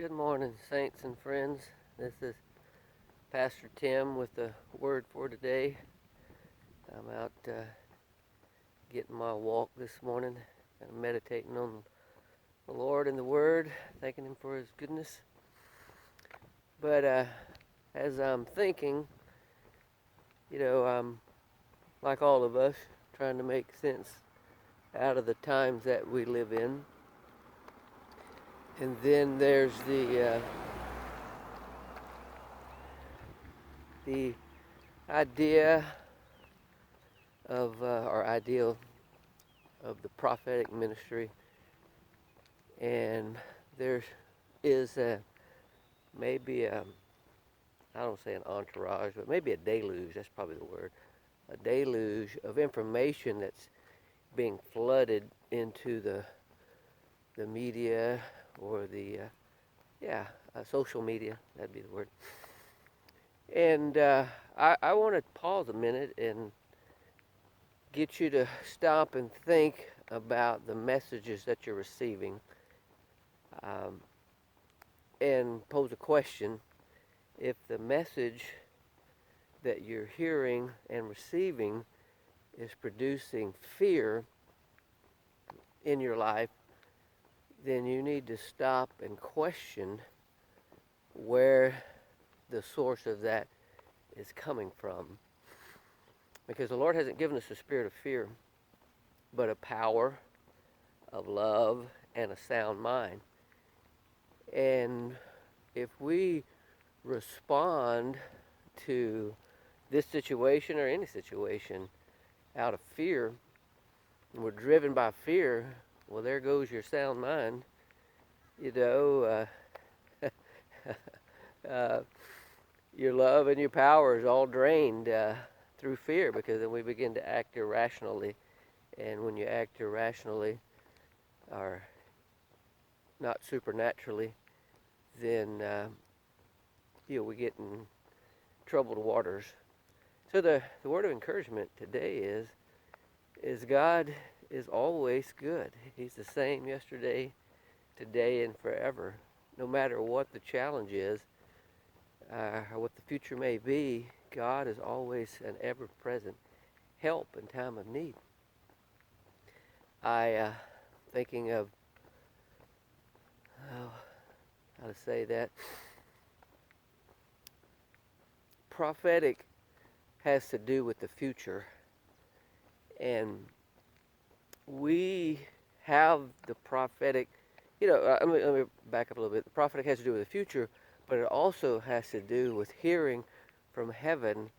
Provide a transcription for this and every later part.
Good morning, saints and friends. This is Pastor Tim with the word for today. I'm out getting my walk this morning, meditating on the Lord and the Word, thanking Him for His goodness. But as I'm thinking, I'm like all of us, trying to make sense out of the times that we live in. And then there's the idea of or ideal of the prophetic ministry, and there is maybe I don't say an entourage, but maybe a deluge. That's probably the word. A deluge of information that's being flooded into the media or the social media. That'd be the word. And I want to pause a minute and get you to stop and think about the messages that you're receiving, um, and pose a question. If the message that you're hearing and receiving is producing fear in your life, then you need to stop and question where the source of that is coming from. Because the Lord hasn't given us a spirit of fear, but a power, of love, and a sound mind. And if we respond to this situation or any situation out of fear, and we're driven by fear, well, there goes your sound mind. You know, your love and your power is all drained through fear, because then we begin to act irrationally. And when you act irrationally or not supernaturally, then we get in troubled waters. So the word of encouragement today is God is always good. He's the same yesterday, today, and forever. No matter what the challenge is, or what the future may be, God is always an ever-present help in time of need. Thinking of how to say that. Prophetic has to do with the future, and we have the prophetic. Let me back up a little bit. The prophetic has to do with the future, but it also has to do with hearing from heaven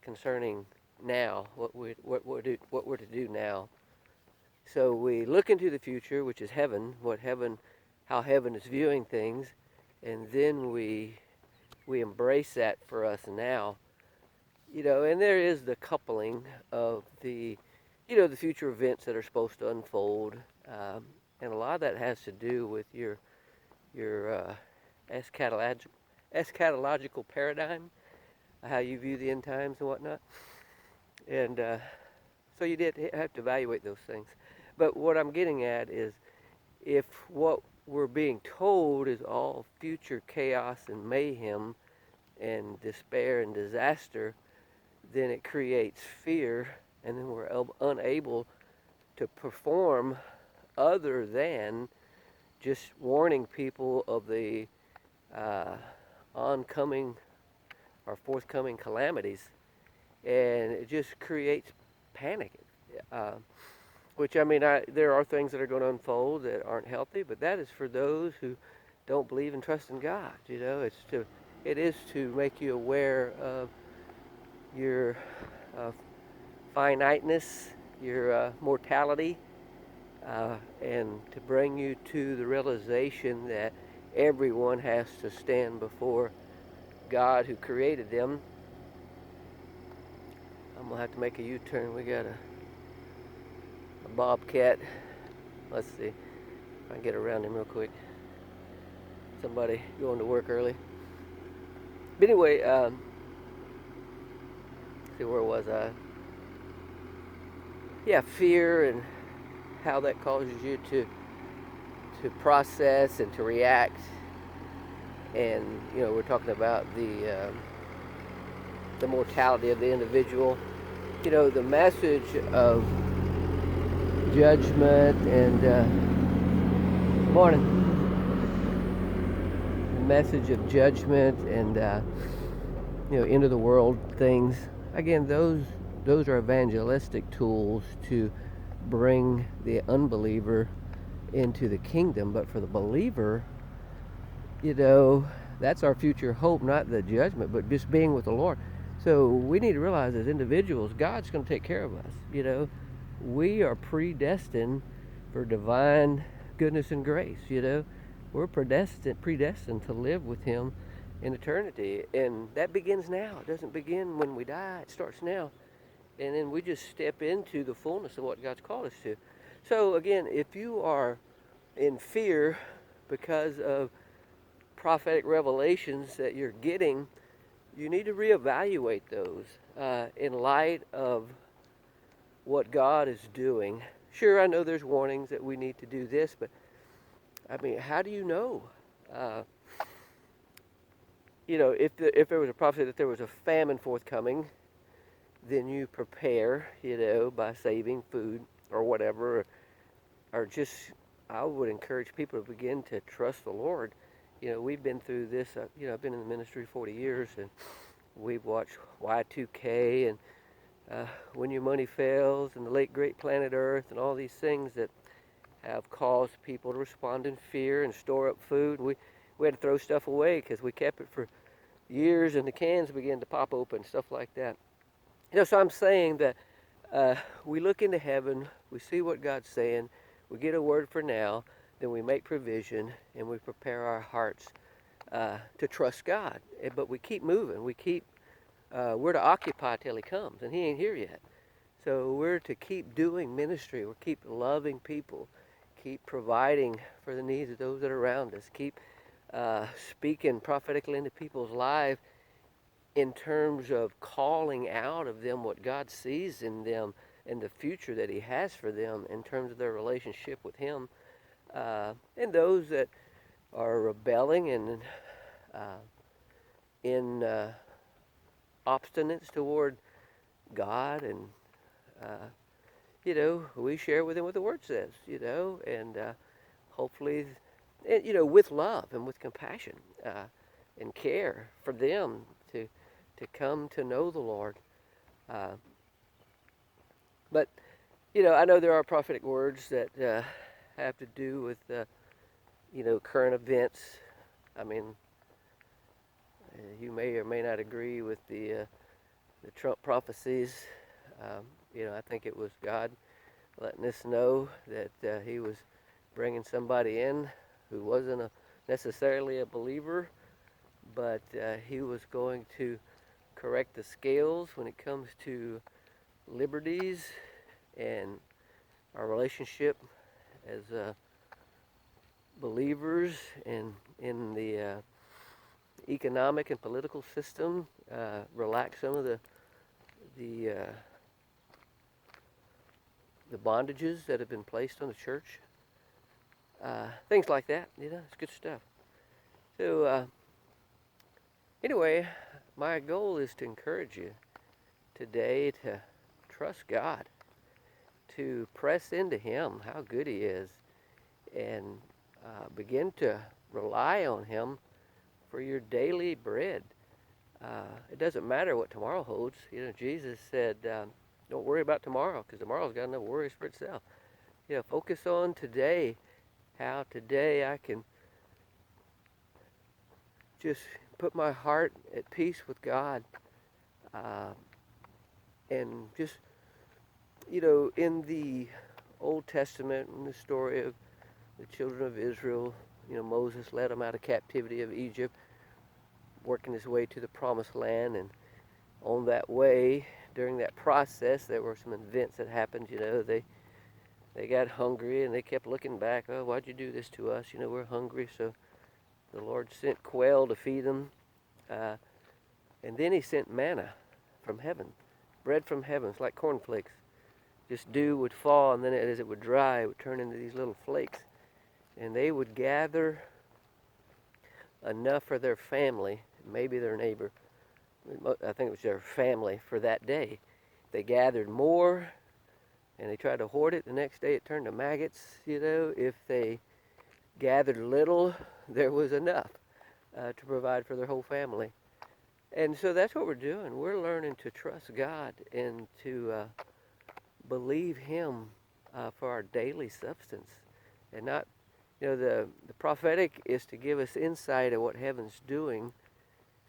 concerning now, what we're to do now. So we look into the future, which is heaven, how heaven is viewing things, and then we embrace that for us now. And there is the coupling of the future events that are supposed to unfold, and a lot of that has to do with your eschatological paradigm, how you view the end times and whatnot. And so you did have to evaluate those things. But what I'm getting at is, if what we're being told is all future chaos and mayhem and despair and disaster, then it creates fear, and then we're unable to perform other than just warning people of the oncoming or forthcoming calamities, and it just creates panic. Which, there are things that are going to unfold that aren't healthy, but that is for those who don't believe and trust in God. It is to make you aware of your finiteness, your mortality, and to bring you to the realization that everyone has to stand before God who created them. I'm going to have to make a U-turn. We got a bobcat. Let's see if I can get around him real quick. Somebody going to work early. But anyway, see, where was I? Yeah, fear and how that causes you to process and to react and we're talking about the mortality of the individual. The message of judgment and morning. The message of judgment and end of the world things. Again, those are evangelistic tools to bring the unbeliever into the kingdom. But for the believer, that's our future hope, not the judgment, but just being with the Lord. So we need to realize as individuals, God's going to take care of us. We are predestined for divine goodness and grace. We're predestined to live with Him in eternity, and that begins now. It doesn't begin when we die. It starts now, and then we just step into the fullness of what God's called us to. So again, if you are in fear because of prophetic revelations that you're getting, you need to reevaluate those in light of what God is doing. Sure, I know there's warnings that we need to do this, but I mean, how do you know? If there was a prophecy that there was a famine forthcoming, then you prepare, by saving food or whatever, or just, I would encourage people to begin to trust the Lord. We've been through this. I've been in the ministry 40 years, and we've watched Y2K and When Your Money Fails and the late great Planet Earth and all these things that have caused people to respond in fear and store up food. We had to throw stuff away because we kept it for years, and the cans began to pop open, stuff like that. So I'm saying that we look into heaven, we see what God's saying, we get a word for now, then we make provision, and we prepare our hearts to trust God. But we keep moving. We're to occupy till He comes, and He ain't here yet. So we're to keep doing ministry. We're keep loving people, keep providing for the needs of those that are around us, keep speaking prophetically into people's lives in terms of calling out of them what God sees in them and the future that He has for them in terms of their relationship with Him. And those that are rebelling and in obstinance toward God, and we share with them what the Word says, and hopefully, with love and with compassion and care for them to come to know the Lord. But I know there are prophetic words that have to do with current events. I mean, you may or may not agree with the Trump prophecies. I think it was God letting us know that He was bringing somebody in who wasn't necessarily a believer, but He was going to correct the scales when it comes to liberties and our relationship as believers and in the economic and political system, relax some of the bondages that have been placed on the church, things like that. It's good stuff. So anyway, my goal is to encourage you today to trust God, to press into Him, how good He is, and begin to rely on Him for your daily bread. It doesn't matter what tomorrow holds. Jesus said, don't worry about tomorrow, because tomorrow's got enough worries for itself. Focus on today, how today I can just put my heart at peace with God, and just, in the Old Testament, in the story of the children of Israel, Moses led them out of captivity of Egypt, working his way to the promised land, and on that way, during that process, there were some events that happened. They got hungry, and they kept looking back. Oh, why'd you do this to us? We're hungry. So the Lord sent quail to feed them, and then He sent manna from heaven, bread from heaven. It's like cornflakes. Just dew would fall, and then as it would dry, it would turn into these little flakes, and they would gather enough for their family, maybe their neighbor. I think it was their family for that day. They gathered more and they tried to hoard it. The next day it turned to maggots. If they gathered little, there was enough to provide for their whole family. And so that's what we're doing. We're learning to trust God and to believe Him for our daily substance, and not, the prophetic is to give us insight of what heaven's doing,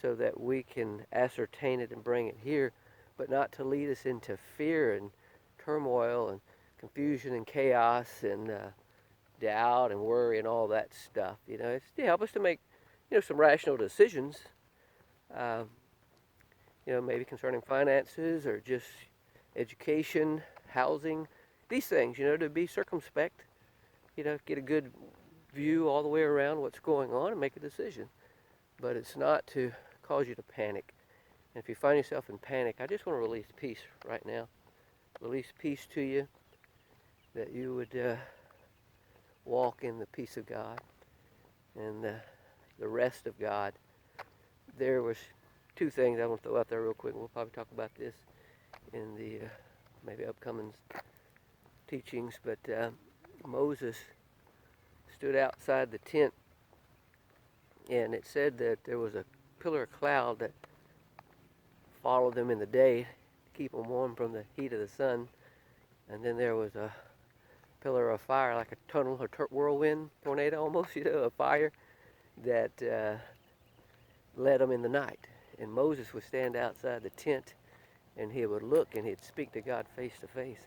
so that we can ascertain it and bring it here, but not to lead us into fear and turmoil and confusion and chaos and doubt and worry and all that stuff. It's to help us to make, some rational decisions. Uh, maybe concerning finances or just education, housing, these things. To be circumspect. Get a good view all the way around what's going on and make a decision. But it's not to cause you to panic. And if you find yourself in panic, I just want to release peace right now. Release peace to you, that you would walk in the peace of God and the rest of God. There was two things I want to throw out there real quick. We'll probably talk about this in the maybe upcoming teachings. But Moses stood outside the tent, and it said that there was a pillar of cloud that followed them in the day to keep them warm from the heat of the sun. And then there was a pillar of fire, like a tunnel, a whirlwind, tornado almost, a fire that led them in the night. And Moses would stand outside the tent, and he would look, and he'd speak to God face to face.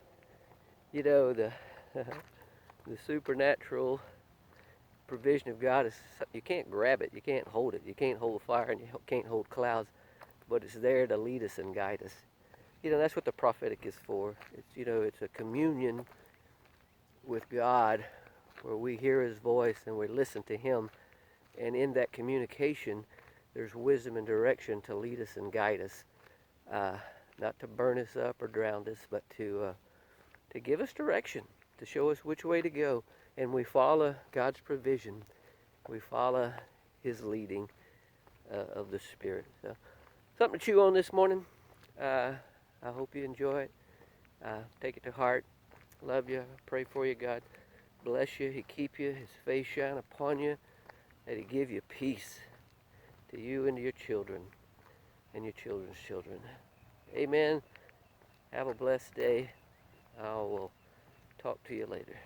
The the supernatural provision of God is, you can't grab it, you can't hold it, you can't hold fire, and you can't hold clouds, but it's there to lead us and guide us. That's what the prophetic is for. It's a communion with God where we hear His voice and we listen to Him, and in that communication there's wisdom and direction to lead us and guide us, not to burn us up or drown us, but to give us direction, to show us which way to go. And we follow God's provision. We follow His leading of the Spirit. So, something to chew on this morning. I hope you enjoy it. Take it to heart. Love you. Pray for you. God bless you. He keep you. His face shine upon you. That He give you peace, to you and to your children and your children's children. Amen. Have a blessed day. I will talk to you later.